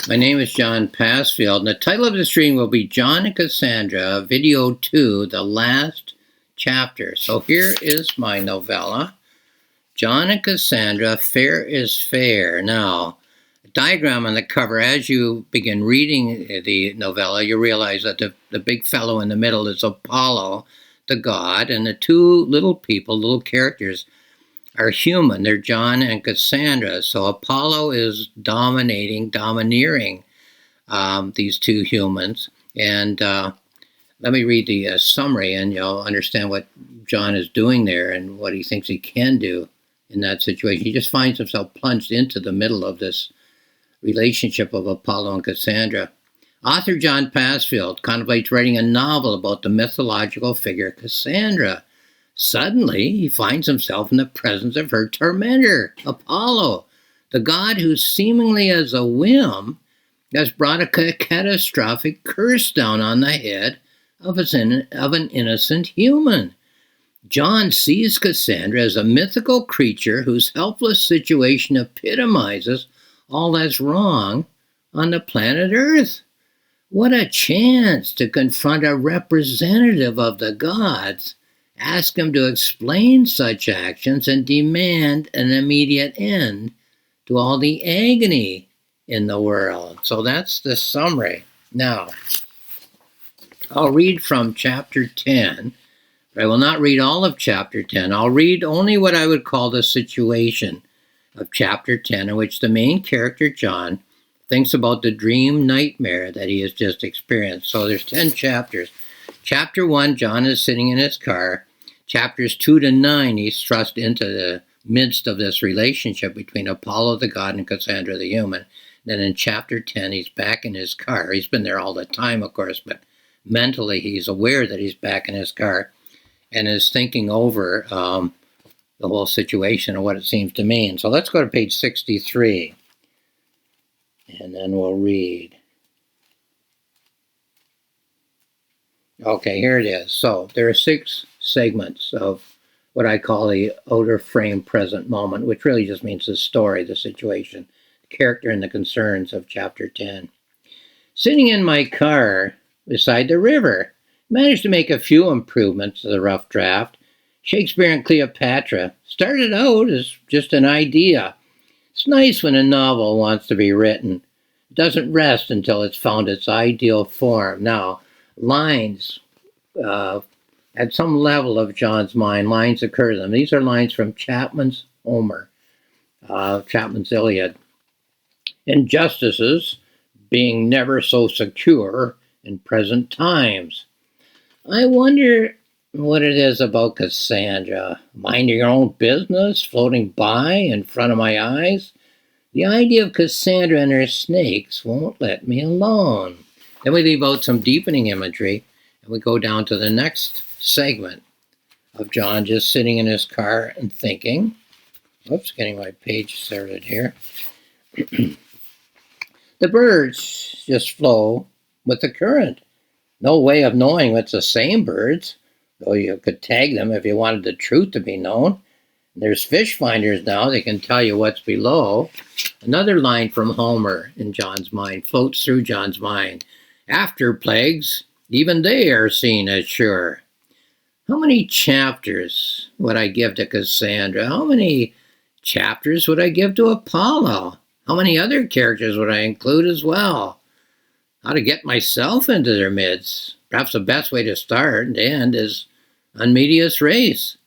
My name is John Passfield, and the title of the stream will be John and Cassandra, Video 2, the last chapter. So here is my novella, John and Cassandra, Fair is Fair. Now, a diagram on the cover, as you begin reading the novella, you realize that the big fellow in the middle is Apollo, the god, and the two little people, little characters, are human. They're John and Cassandra. So Apollo is domineering these two humans. And let me read the summary, and you'll understand what John is doing there and what he thinks he can do in that situation. He just finds himself plunged into the middle of this relationship of Apollo and Cassandra. Author John Passfield contemplates writing a novel about the mythological figure Cassandra. Suddenly, he finds himself in the presence of her tormentor, Apollo, the god who seemingly as a whim has brought a catastrophic curse down on the head of an innocent human. John sees Cassandra as a mythical creature whose helpless situation epitomizes all that's wrong on the planet Earth. What a chance to confront a representative of the gods, ask him to explain such actions, and demand an immediate end to all the agony in the world. So that's the summary. Now, I'll read from chapter 10, but I will not read all of chapter 10. I'll read only what I would call the situation of chapter 10, in which the main character, John, thinks about the dream nightmare that he has just experienced. So there's 10 chapters. Chapter 1, John is sitting in his car. Chapters 2 to 9, he's thrust into the midst of this relationship between Apollo the god and Cassandra the human. Then in chapter 10, he's back in his car. He's been there all the time, of course, but mentally he's aware that he's back in his car and is thinking over the whole situation and what it seems to mean. So let's go to page 63, and then we'll read. Okay, here it is. So there are 6 segments of what I call the outer frame present moment, which really just means the story, the situation, the character, and the concerns of chapter 10. Sitting in my car beside the river, managed to make a few improvements to the rough draft. Shakespeare and Cleopatra started out as just an idea. It's nice when a novel wants to be written. It doesn't rest until it's found its ideal form. Now, lines, at some level of John's mind, lines occur to them. These are lines from Chapman's Homer, Chapman's Iliad. Injustices being never so secure in present times. I wonder what it is about Cassandra. Minding her own business, floating by in front of my eyes. The idea of Cassandra and her snakes won't let me alone. Then we leave out some deepening imagery, and we go down to the next segment of John just sitting in his car and thinking. Oops, getting my page started here. The birds just flow with the current. No way of knowing it's the same birds, though you could tag them if you wanted the truth to be known. There's fish finders now, they can tell you what's below. Another line from Homer in John's mind floats through John's mind. After plagues, even they are seen as sure. How many chapters would I give to Cassandra? How many chapters would I give to Apollo? How many other characters would I include as well? How to get myself into their midst? Perhaps the best way to start and end is on medias res.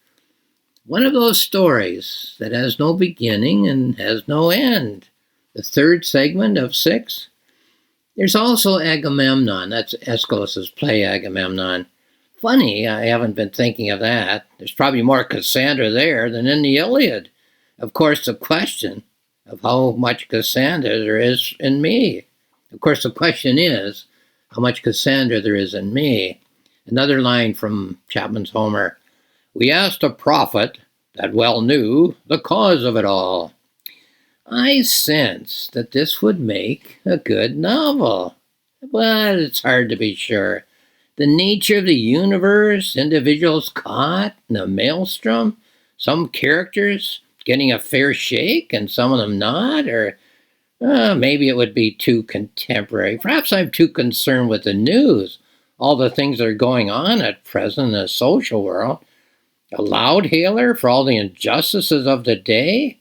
One of those stories that has no beginning and has no end. The third segment of 6. There's also Agamemnon. That's Aeschylus's play, Agamemnon. Funny, I haven't been thinking of that. There's probably more Cassandra there than in the Iliad. Of course, the question of how much Cassandra there is in me. Of course, the question is how much Cassandra there is in me. Another line from Chapman's Homer. We asked a prophet that well knew the cause of it all. I sense that this would make a good novel, but it's hard to be sure. The nature of the universe, individuals caught in a maelstrom, some characters getting a fair shake and some of them not, or Maybe it would be too contemporary. Perhaps I'm too concerned with the news, all the things that are going on at present in the social world. A loud hailer for all the injustices of the day?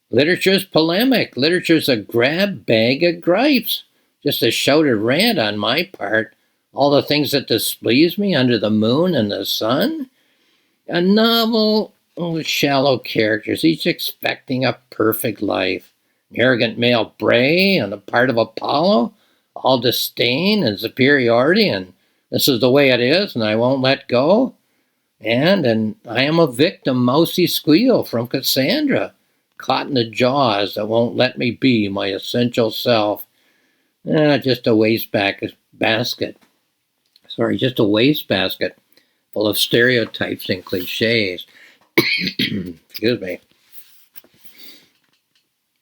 Literature's polemic. Literature's a grab bag of gripes. Just a shouted rant on my part. All the things that displease me under the moon and the sun? A novel with shallow characters, each expecting a perfect life. An arrogant male Bray on the part of Apollo, all disdain and superiority, and this is the way it is, and I won't let go. And I am a victim, mousy squeal from Cassandra, caught in the jaws that won't let me be my essential self. Just a basket. Just a wastebasket full of stereotypes and cliches. Excuse me.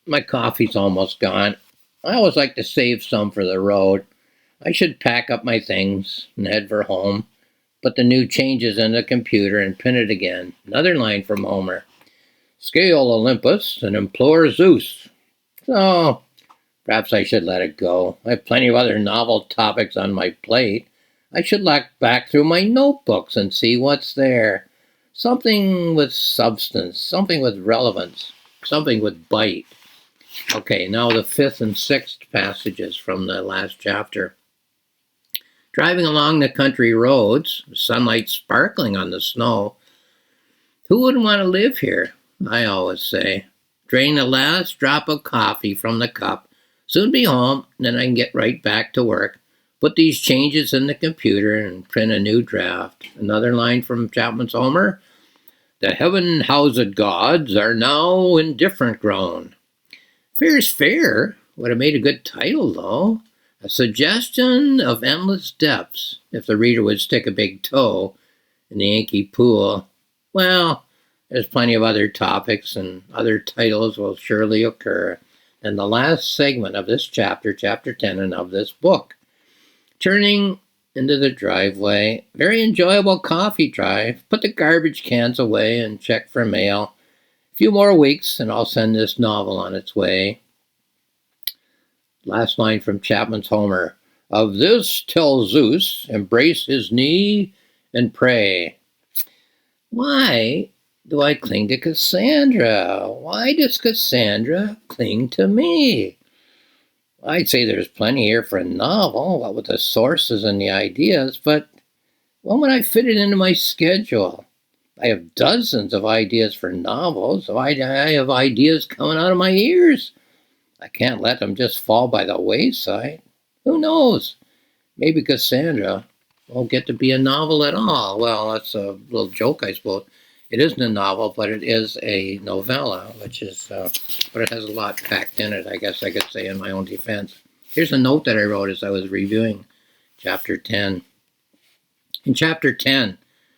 My coffee's almost gone. I always like to save some for the road. I should pack up my things and head for home. Put the new changes in the computer and print it again. Another line from Homer. Scale Olympus and implore Zeus. So, perhaps I should let it go. I have plenty of other novel topics on my plate. I should look back through my notebooks and see what's there. Something with substance, something with relevance, something with bite. Okay, now the 5th and 6th passages from the last chapter. Driving along the country roads, sunlight sparkling on the snow. Who wouldn't want to live here? I always say. Drain the last drop of coffee from the cup. Soon be home, then I can get right back to work. Put these changes in the computer and print a new draft. Another line from Chapman's Homer. The heaven-housed gods are now indifferent grown. Fair's fair. Would have made a good title, though. A suggestion of endless depths, if the reader would stick a big toe in the inky pool. Well, there's plenty of other topics, and other titles will surely occur in the last segment of this chapter, chapter 10, and of this book. Turning into the driveway, very enjoyable coffee drive. Put the garbage cans away and check for mail. A few more weeks, and I'll send this novel on its way. Last line from Chapman's Homer. Of this tell Zeus, embrace his knee and pray. Why do I cling to Cassandra? Why does Cassandra cling to me? I'd say there's plenty here for a novel, what with the sources and the ideas, but when would I fit it into my schedule? I have dozens of ideas for novels. I have ideas coming out of my ears. I can't let them just fall by the wayside. Who knows? Maybe Cassandra won't get to be a novel at all. Well, that's a little joke, I suppose. It isn't a novel, but it is a novella, but it has a lot packed in it, I guess I could say, in my own defense. Here's a note that I wrote as I was reviewing chapter 10. In chapter 10,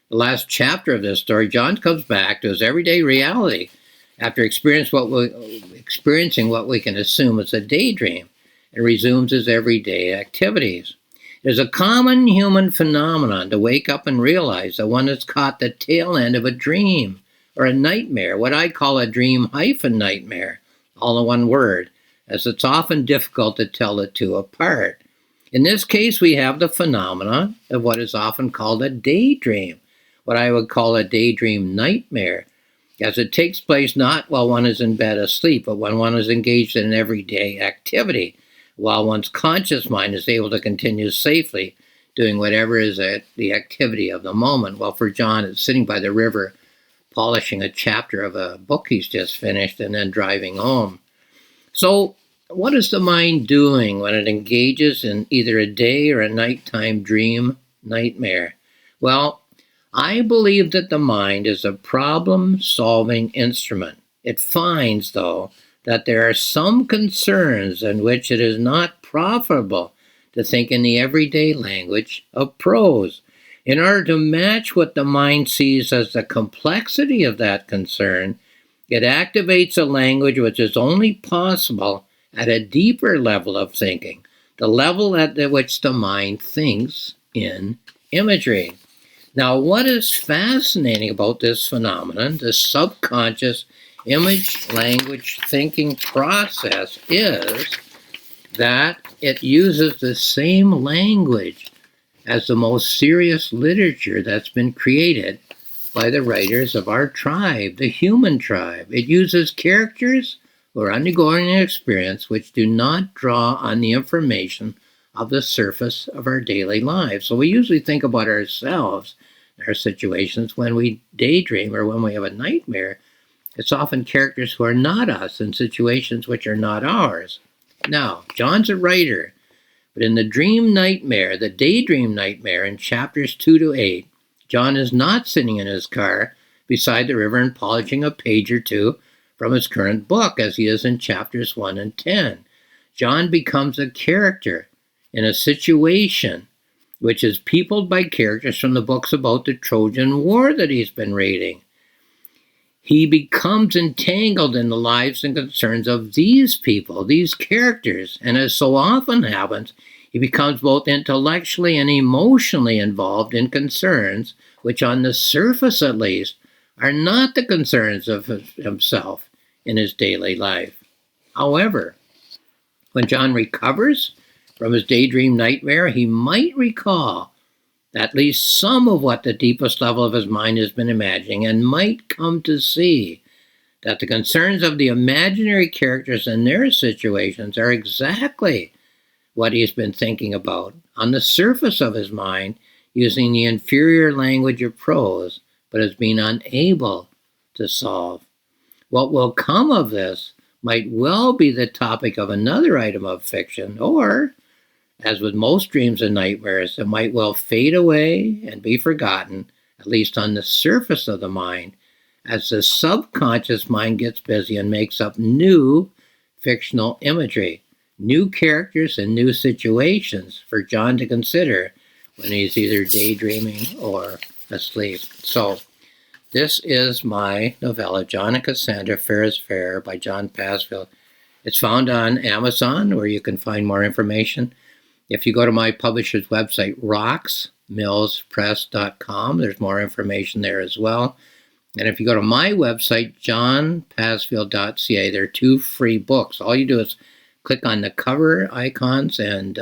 the last chapter of this story, John comes back to his everyday reality after experiencing what we can assume is a daydream, and resumes his everyday activities. It is a common human phenomenon to wake up and realize that one has caught the tail end of a dream or a nightmare, what I call a dream-nightmare, all in one word, as it's often difficult to tell the two apart. In this case, we have the phenomenon of what is often called a daydream, what I would call a daydream nightmare, as it takes place not while one is in bed asleep, but when one is engaged in an everyday activity, while one's conscious mind is able to continue safely doing whatever is the activity of the moment. Well, for John, it's sitting by the river, polishing a chapter of a book he's just finished, and then driving home. So, what is the mind doing when it engages in either a day or a nighttime dream nightmare? Well, I believe that the mind is a problem-solving instrument. It finds, though, that there are some concerns in which it is not profitable to think in the everyday language of prose. In order to match what the mind sees as the complexity of that concern, it activates a language which is only possible at a deeper level of thinking, the level at which the mind thinks in imagery. Now, what is fascinating about this phenomenon, this subconscious image language thinking process, is that it uses the same language as the most serious literature that's been created by the writers of our tribe, the human tribe. It uses characters who are undergoing an experience which do not draw on the information of the surface of our daily lives. So we usually think about ourselves, our situations, when we daydream or when we have a nightmare. It's often characters who are not us in situations which are not ours. Now, John's a writer, but in the dream nightmare, the daydream nightmare in chapters 2 to 8, John is not sitting in his car beside the river and polishing a page or two from his current book as he is in chapters 1 and 10. John becomes a character in a situation which is peopled by characters from the books about the Trojan War that he's been reading. He becomes entangled in the lives and concerns of these people, these characters, and as so often happens, he becomes both intellectually and emotionally involved in concerns which, on the surface at least, are not the concerns of himself in his daily life. However, when John recovers from his daydream nightmare, he might recall at least some of what the deepest level of his mind has been imagining, and might come to see that the concerns of the imaginary characters and their situations are exactly what he's been thinking about on the surface of his mind, using the inferior language of prose, but has been unable to solve. What will come of this might well be the topic of another item of fiction, or, as with most dreams and nightmares, it might well fade away and be forgotten, at least on the surface of the mind, as the subconscious mind gets busy and makes up new fictional imagery, new characters and new situations for John to consider when he's either daydreaming or asleep. So, this is my novella, John and Cassandra, Fair is Fair, by John Passfield. It's found on Amazon, where you can find more information. If you go to my publisher's website, roxmillspress.com, there's more information there as well. And if you go to my website, johnpassfield.ca, there are 2 free books. All you do is click on the cover icons, and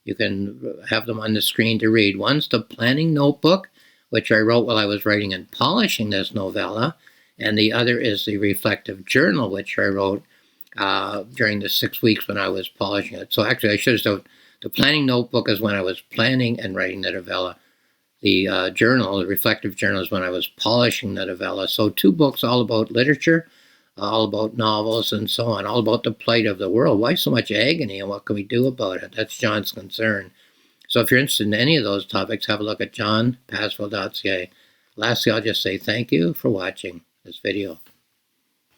you can have them on the screen to read. One's the planning notebook, which I wrote while I was writing and polishing this novella, and the other is the reflective journal, which I wrote during the 6 weeks when I was polishing it. So actually, I should have said the planning notebook is when I was planning and writing the novella. The journal, the reflective journal, is when I was polishing the novella. So 2 books all about literature, all about novels and so on, all about the plight of the world. Why so much agony, and what can we do about it? That's John's concern. So if you're interested in any of those topics, have a look at johnpassfield.ca. Lastly, I'll just say thank you for watching this video.